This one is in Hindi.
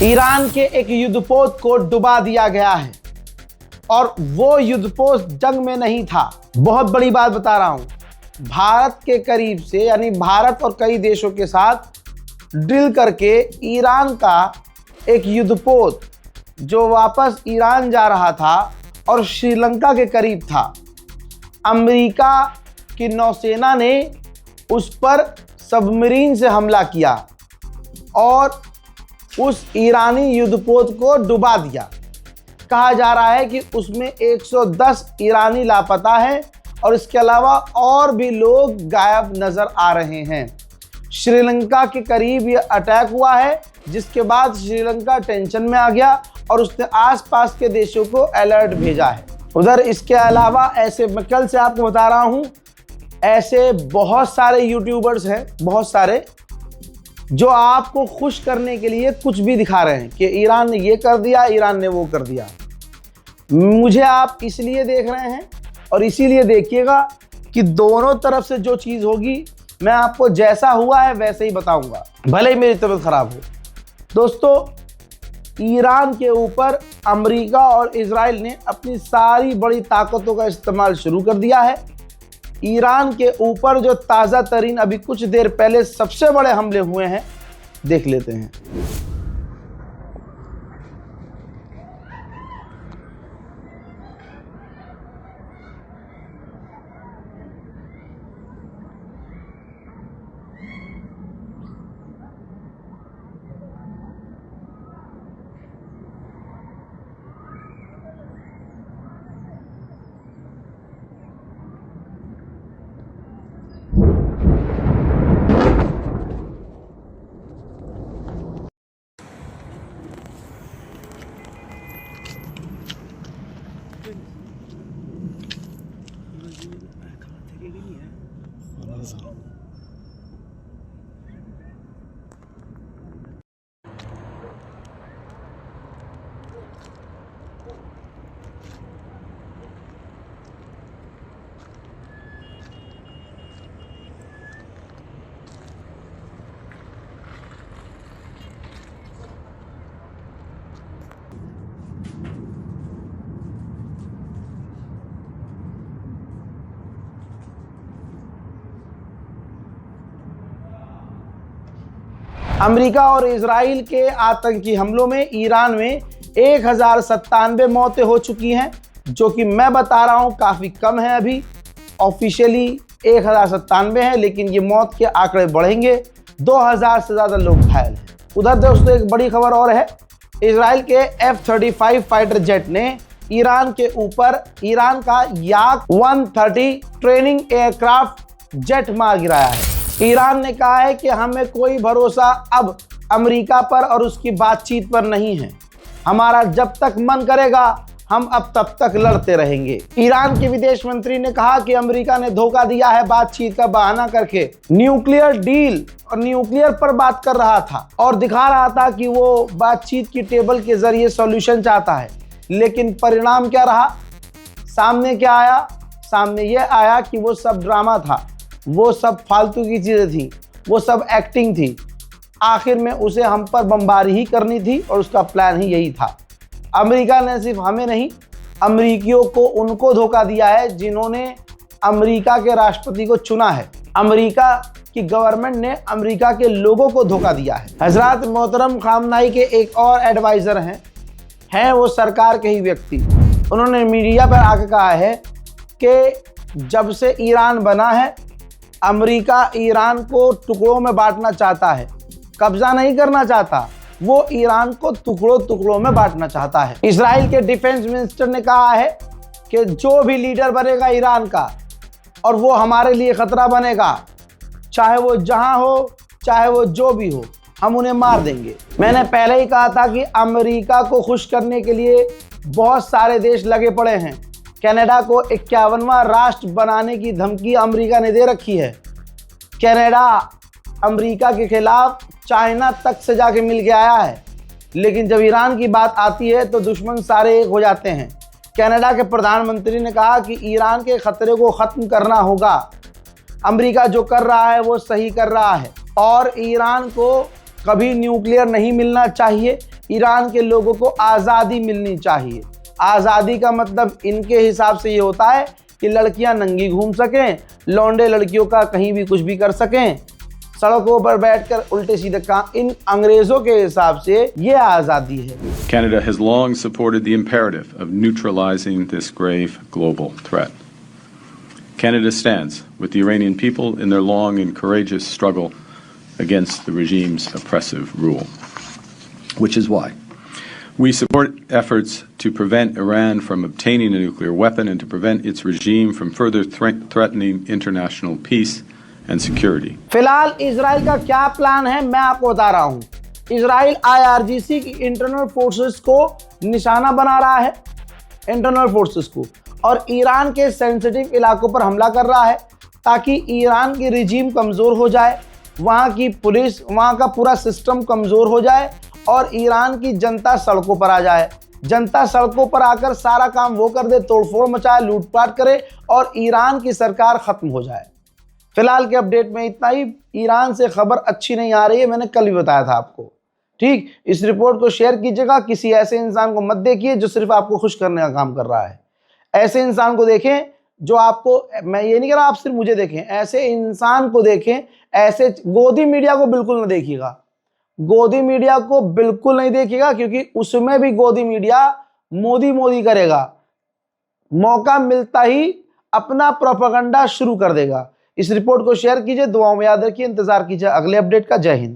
ईरान के एक युद्धपोत को डुबा दिया गया है और वो युद्धपोत जंग में नहीं था। बहुत बड़ी बात बता रहा हूं। भारत के करीब से, यानी भारत और कई देशों के साथ ड्रिल करके ईरान का एक युद्धपोत जो वापस ईरान जा रहा था और श्रीलंका के करीब था, अमेरिका की नौसेना ने उस पर सबमरीन से हमला किया और उस ईरानी युद्धपोत को डुबा दिया। कहा जा रहा है कि उसमें 110 ईरानी लापता हैं और इसके अलावा और भी लोग गायब नजर आ रहे हैं। श्रीलंका के करीब ये अटैक हुआ है, जिसके बाद श्रीलंका टेंशन में आ गया और उसने आसपास के देशों को अलर्ट भेजा है। उधर इसके अलावा ऐसे, मैं कल से आपको बता रहा हूं, ऐसे बहुत सारे यूट्यूबर्स हैं, बहुत सारे, जो आपको खुश करने के लिए कुछ भी दिखा रहे हैं कि ईरान ने ये कर दिया, ईरान ने वो कर दिया। मुझे आप इसलिए देख रहे हैं और इसीलिए देखिएगा कि दोनों तरफ से जो चीज़ होगी मैं आपको जैसा हुआ है वैसे ही बताऊंगा, भले ही मेरी तबीयत खराब हो। दोस्तों, ईरान के ऊपर अमेरिका और इजराइल ने अपनी सारी बड़ी ताकतों का इस्तेमाल शुरू कर दिया है। ईरान के ऊपर जो ताज़ा तरीन अभी कुछ देर पहले सबसे बड़े हमले हुए हैं, देख लेते हैं। अमेरिका और इजराइल के आतंकी हमलों में ईरान में 1097 मौतें हो चुकी हैं, जो कि मैं बता रहा हूं काफ़ी कम है। अभी ऑफिशियली 1097 है, लेकिन ये मौत के आंकड़े बढ़ेंगे। 2000 से ज़्यादा लोग घायल हैं। उधर दोस्तों एक बड़ी खबर और है। इजराइल के F-35 फाइटर जेट ने ईरान के ऊपर ईरान का याक 130 ट्रेनिंग एयरक्राफ्ट जेट मार गिराया है। ईरान ने कहा है कि हमें कोई भरोसा अब अमेरिका पर और उसकी बातचीत पर नहीं है। हमारा जब तक मन करेगा हम अब तब तक लड़ते रहेंगे। ईरान के विदेश मंत्री ने कहा कि अमेरिका ने धोखा दिया है, बातचीत का बहाना करके न्यूक्लियर डील और न्यूक्लियर पर बात कर रहा था और दिखा रहा था कि वो बातचीत की टेबल के जरिए सॉल्यूशन चाहता है। लेकिन परिणाम क्या रहा? सामने क्या आया? सामने ये आया कि वो सब ड्रामा था, वो सब फालतू की चीज़ें थी, वो सब एक्टिंग थी। आखिर में उसे हम पर बमबारी ही करनी थी और उसका प्लान ही यही था। अमेरिका ने सिर्फ हमें नहीं, अमेरिकियों को उनको धोखा दिया है जिन्होंने अमेरिका के राष्ट्रपति को चुना है। अमेरिका की गवर्नमेंट ने अमेरिका के लोगों को धोखा दिया है। हजरत मोहतरम खामनाई के एक और एडवाइज़र हैं वो सरकार के ही व्यक्ति। उन्होंने मीडिया पर आकर कहा है कि जब से ईरान बना है, अमेरिका ईरान को टुकड़ों में बांटना चाहता है, कब्जा नहीं करना चाहता, वो ईरान को टुकड़ों टुकड़ों में बांटना चाहता है। इजराइल के डिफेंस मिनिस्टर ने कहा है कि जो भी लीडर बनेगा ईरान का और वो हमारे लिए खतरा बनेगा, चाहे वो जहां हो, चाहे वो जो भी हो, हम उन्हें मार देंगे। मैंने पहले ही कहा था कि अमेरिका को खुश करने के लिए बहुत सारे देश लगे पड़े हैं। कनाडा को 51वां राष्ट्र बनाने की धमकी अमेरिका ने दे रखी है। कनाडा अमेरिका के खिलाफ चाइना तक से जाके मिल के आया है, लेकिन जब ईरान की बात आती है तो दुश्मन सारे एक हो जाते हैं। कनाडा के प्रधानमंत्री ने कहा कि ईरान के खतरे को ख़त्म करना होगा। अमेरिका जो कर रहा है वो सही कर रहा है और ईरान को कभी न्यूक्लियर नहीं मिलना चाहिए। ईरान के लोगों को आज़ादी मिलनी चाहिए। आज़ादी का मतलब इनके हिसाब से ये होता है कि लड़कियां नंगी घूम सकें, लौंडे लड़कियों का कहीं भी कुछ भी कर सकें, सड़कों पर बैठकर उल्टे सीधे काम। इन अंग्रेजों के हिसाब से ये आज़ादी है। Canada has long supported the imperative of neutralizing this grave global threat. Canada stands with the Iranian people in their long and courageous struggle against the regime's oppressive rule, which is why we support efforts to prevent Iran from obtaining a nuclear weapon and to prevent its regime from further threatening international peace and security. फिलहाल इजराइल का क्या प्लान है मैं आपको बता रहा हूं। इजराइल IRGC की इंटरनल फोर्सेस को निशाना बना रहा है, इंटरनल फोर्सेस को, और ईरान के सेंसिटिव इलाकों पर हमला कर रहा है ताकि ईरान की रिजीम कमज़ोर हो जाए, वहाँ की पुलिस, वहाँ का पूरा सिस्टम कमज़ोर हो जाए और ईरान की जनता सड़कों पर आ जाए। जनता सड़कों पर आकर सारा काम वो कर दे, तोड़फोड़ मचाए, लूटपाट करे और ईरान की सरकार ख़त्म हो जाए। फिलहाल के अपडेट में इतना ही। ईरान से खबर अच्छी नहीं आ रही है, मैंने कल भी बताया था आपको। ठीक, इस रिपोर्ट को शेयर कीजिएगा। किसी ऐसे इंसान को मत देखिए जो सिर्फ आपको खुश करने का काम कर रहा है। ऐसे इंसान को देखें जो आपको, मैं ये नहीं कह रहा आप सिर्फ मुझे देखें, ऐसे इंसान को देखें। ऐसे गोदी मीडिया को बिल्कुल न देखिएगा, गोदी मीडिया को बिल्कुल नहीं देखिएगा, क्योंकि उसमें भी गोदी मीडिया मोदी मोदी करेगा, मौका मिलता ही अपना प्रोपेगेंडा शुरू कर देगा। इस रिपोर्ट को शेयर कीजिए, दुआओं में याद रखिए, इंतजार कीजिए अगले अपडेट का। जय हिंद।